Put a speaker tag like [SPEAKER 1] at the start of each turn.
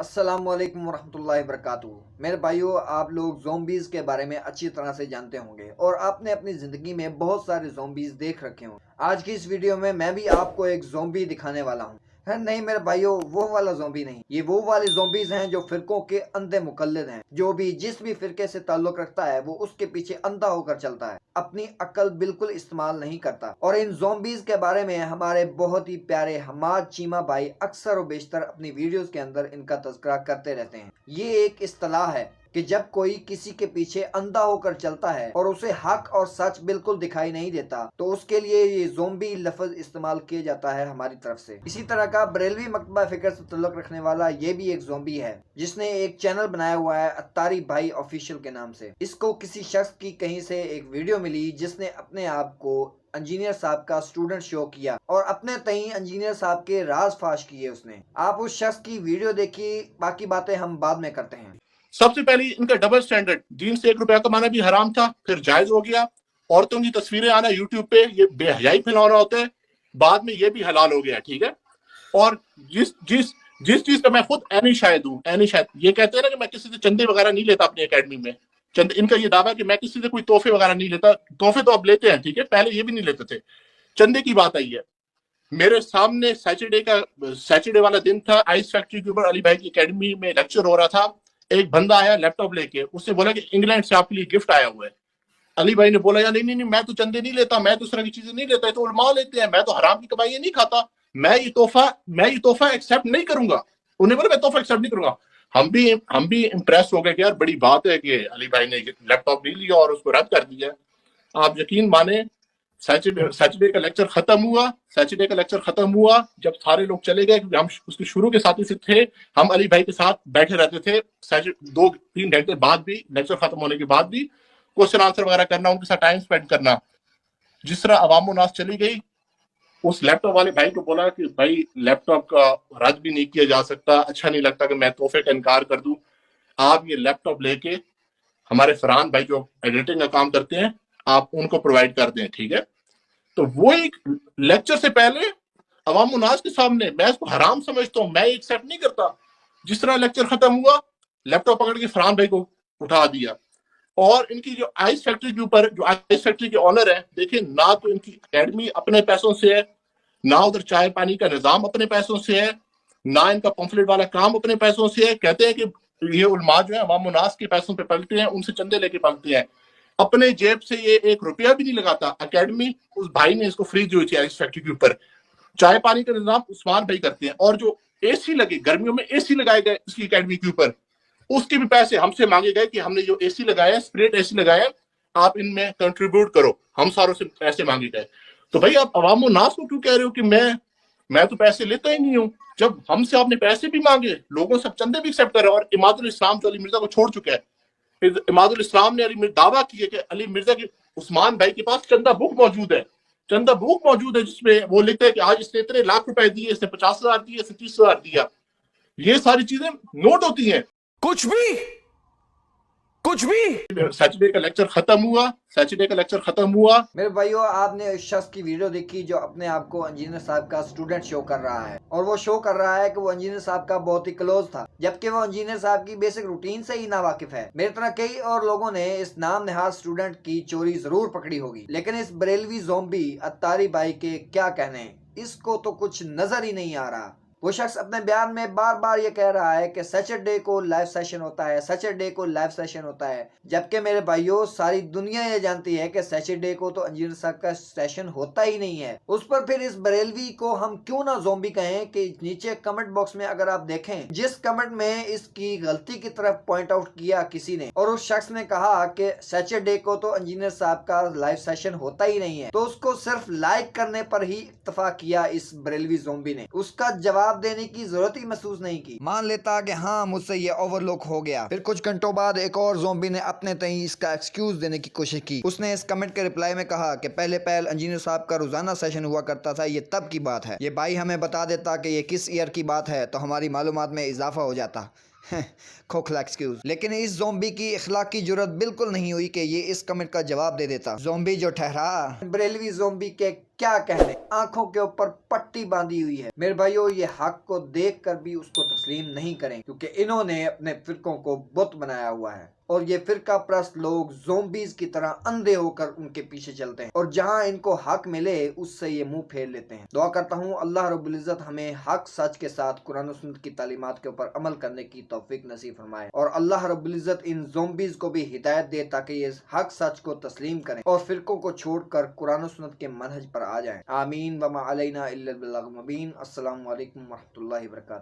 [SPEAKER 1] अस्सलाम वालेकुम वरहमतुल्लाहि वबरकातुहू। मेरे भाइयों, आप लोग ज़ॉम्बीज़ के बारे में अच्छी तरह से जानते होंगे और आपने अपनी ज़िंदगी में बहुत सारे ज़ॉम्बीज़ देख रखे हों। आज की इस वीडियो में मैं भी आपको एक ज़ॉम्बी दिखाने वाला हूँ। है नहीं मेरे भाइयों, वो वाला ज़ॉम्बी नहीं, ये वो वाले ज़ॉम्बीज़ हैं जो फ़िरकों के अंधे मुकल्लिद हैं। जो भी जिस भी फ़िरके से ताल्लुक़ रखता है वो उसके पीछे अंधा होकर चलता है, अपनी अक्ल बिल्कुल इस्तेमाल नहीं करता। और इन ज़ॉम्बीज़ के बारे में हमारे बहुत ही प्यारे हमाद चीमा भाई अक्सर और बेशतर अपनी वीडियोस के अंदर इनका तज़किरा करते रहते हैं। ये एक इस्तिलाह है कि जब कोई किसी के पीछे अंधा होकर चलता है और उसे हक और सच बिल्कुल दिखाई नहीं देता तो उसके लिए ये ज़ॉम्बी लफ्ज़ इस्तेमाल किया जाता है हमारी तरफ से। इसी तरह का बरेलवी मकतबा फ़िक्र से ताल्लुक़ रखने वाला ये भी एक ज़ॉम्बी है जिसने एक चैनल बनाया हुआ है अत्तारी भाई ऑफिशियल के नाम से। इसको किसी शख्स की कहीं से एक वीडियो मिली जिसने अपने आप को इंजीनियर साहब का स्टूडेंट शो किया और अपने तई इंजीनियर साहब के राज फाश किए उसने। आप उस शख्स की वीडियो देखिए, बाकी बातें हम बाद में करते हैं।
[SPEAKER 2] सबसे पहले इनका डबल स्टैंडर्ड, दीन से 1 रुपया कमाना भी हराम था, फिर जायज हो गया। औरतों की तस्वीरें आना यूट्यूब पे, ये बेहयाई फैलाना होता है, बाद में ये भी हलाल हो गया। ठीक है। और जिस जिस जिस चीज का मैं खुद ऐनी शायद हूँ, ऐनी शायद ये कहते हैं ना कि मैं किसी से चंदे वगैरह नहीं लेता अपनी एकेडमी में। इनका ये दावा कि मैं किसी से कोई तोहफे वगैरह नहीं लेता। तोहफे तो अब लेते हैं, ठीक है, पहले ये भी नहीं लेते थे। चंदे की बात आई है। मेरे सामने सैटरडे वाला दिन था, आइस फैक्ट्री के ऊपर अली भाई की एकेडमी में लेक्चर हो रहा था। एक बंदा आया लैपटॉप लेके, उसने बोला कि इंग्लैंड से आपके लिए गिफ्ट आया हुआ है। अली भाई ने बोला यार नहीं नहीं नहीं, मैं तो चंदे नहीं लेता, मैं तो इस तरह की चीजें नहीं लेता, तो उलमा लेते हैं, मैं तो हराम की कमाई नहीं खाता, मैं ये तोहफा एक्सेप्ट नहीं करूंगा। उन्हें बोला मैं तोहफा एक्सेप्ट नहीं करूंगा। हम भी इम्प्रेस हो गए कि यार बड़ी बात है कि अली भाई ने लैपटॉप नहीं लिया और उसको रद्द कर दिया। आप यकीन माने, सैटरडे का लेक्चर खत्म हुआ जब सारे लोग चले गए, क्योंकि हम उसके शुरू के साथी से थे, हम अली भाई के साथ बैठे रहते थे। 2-3 घंटे बाद भी, लेक्चर खत्म होने के बाद भी क्वेश्चन आंसर वगैरह करना, उनके साथ टाइम स्पेंड करना। जिस तरह अवाम नास चली गई, उस लैपटॉप वाले भाई को बोला कि भाई लैपटॉप का रद्द भी नहीं किया जा सकता, अच्छा नहीं लगता कि मैं तोहफे का इनकार कर दूं। आप ये लैपटॉप लेके हमारे फरहान भाई जो एडिटिंग का काम करते हैं, आप उनको प्रोवाइड कर दें। ठीक है। तो वो एक लेक्चर से पहले अवाम उन्नास के सामने, मैं इसको हराम समझता हूँ, मैं एक्सेप्ट नहीं करता। जिस तरह लेक्चर खत्म हुआ, लैपटॉप पकड़ के फरहान भाई को उठा दिया। और इनकी जो आइस फैक्ट्री के ऊपर, जो आइस फैक्ट्री के ऑनर है, देखिए ना तो इनकी एकेडमी अपने पैसों से है, ना उधर चाय पानी का निजाम अपने पैसों से है, ना इनका पम्फलेट वाला काम अपने पैसों से है। कहते हैं कि ये उलमा जो है अवाम उन्नास के पैसों पे पलते हैं, उनसे चंदे लेके पलते हैं, अपने जेब से ये 1 रुपया भी नहीं लगाता। अकेडमी उस भाई ने इसको फ्री दी हुई थी। इस फैक्ट्री के ऊपर चाय पानी का निजाम उस्मान भाई करते हैं, और जो एसी लगे, गर्मियों में एसी लगाए गए इसकी अकेडमी के ऊपर, उसके भी पैसे हमसे मांगे गए कि हमने जो एसी लगाया, स्प्लिट एसी लगाया, आप इनमें कंट्रीब्यूट करो, हम सारों से पैसे मांगे गए। तो भाई आप अवाम नास को क्यों कह रहे हो कि मैं तो पैसे लेता ही नहीं हूँ, जब हमसे आपने पैसे भी मांगे, लोगों से चंदे भी एक्सेप्ट कर रहे हो। और इमादुल इस्लाम तो अली मिर्जा को छोड़ चुका है। इमादुल इस्लाम ने दावा किया कि अली मिर्जा की उस्मान भाई के पास चंदा बुक मौजूद है जिसमें वो लिखते हैं कि आज इसने इतने लाख रुपए दिए, इसने 50,000 दिए, इसने 30,000 दिया। ये सारी चीजें नोट होती हैं।
[SPEAKER 3] कुछ भी
[SPEAKER 2] सैटरडे का लेक्चर खत्म हुआ।
[SPEAKER 1] मेरे भाइयों, आपने उस शख्स की वीडियो देखी जो अपने आप को इंजीनियर साहब का स्टूडेंट शो कर रहा है, और वो शो कर रहा है कि वो इंजीनियर साहब का बहुत ही क्लोज था, जबकि वो इंजीनियर साहब की बेसिक रूटीन से ही ना वाकिफ है। मेरी तरह कई और लोगों ने इस नाम नहाद स्टूडेंट की चोरी जरूर पकड़ी होगी, लेकिन इस बरेलवी ज़ॉम्बी अत्तारी भाई के क्या कहने, इसको तो कुछ नजर ही नहीं आ रहा। वो शख्स अपने बयान में बार बार ये कह रहा है कि सैटरडे को लाइव सेशन होता है, जबकि मेरे भाइयों सारी दुनिया ये जानती है कि सैटरडे को तो इंजीनियर साहब का सेशन होता ही नहीं है। उस पर फिर इस बरेलवी को हम क्यों ना ज़ॉम्बी कहें कि नीचे कमेंट बॉक्स में अगर आप देखें, जिस कमेंट में इसकी गलती की तरफ पॉइंट आउट किया किसी ने, और उस शख्स ने कहा कि सैटरडे को तो इंजीनियर साहब का लाइव सेशन होता ही नहीं है, तो उसको सिर्फ लाइक करने पर ही इत्तफा किया इस बरेलवी ज़ॉम्बी ने, उसका जवाब देने की जरूरत ही महसूस नहीं की। मान लेता कि हाँ मुझसे ये ओवरलुक हो गया। फिर कुछ घंटों बाद एक और ज़ॉम्बी ने अपने तई इसका एक्सक्यूज देने की कोशिश की। उसने इस कमेंट के रिप्लाई में कहा कि पहले इंजीनियर साहब का रोजाना सेशन हुआ करता था, ये तब की बात है। ये भाई हमें बता देता कि ये किस ईयर की बात है तो हमारी मालूमात में इजाफा हो जाता। खोखला एक्सक्यूज। लेकिन इस ज़ॉम्बी की इखलाकी जुर्रत बिल्कुल नहीं हुई कि ये इस कमेंट का जवाब दे देता। ज़ॉम्बी जो ठहरा, बरेलवी ज़ॉम्बी के क्या कहने, आंखों के ऊपर पट्टी बांधी हुई है। मेरे भाइयों, ये हक को देख कर भी उसको تسلیم نہیں کریں کیونکہ انہوں نے اپنے فرقوں کو بت بنایا ہوا ہے اور یہ فرقہ پرست لوگ زومبیز کی طرح اندھے ہو کر ان کے پیچھے چلتے ہیں اور جہاں ان کو حق ملے اس سے یہ منہ پھیر لیتے ہیں۔ دعا کرتا ہوں اللہ رب العزت ہمیں حق سچ کے ساتھ قرآن و سنت کی تعلیمات کے اوپر عمل کرنے کی توفیق نصیب فرمائے اور اللہ رب العزت ان زومبیز کو بھی ہدایت دے تاکہ یہ حق سچ کو تسلیم کریں اور فرقوں کو چھوڑ کر قرآن و سنت کے منہج پر آ جائیں۔ آمین وما علینا الا البلاغ المبین۔ السلام علیکم ورحمۃ اللہ وبرکاتہ۔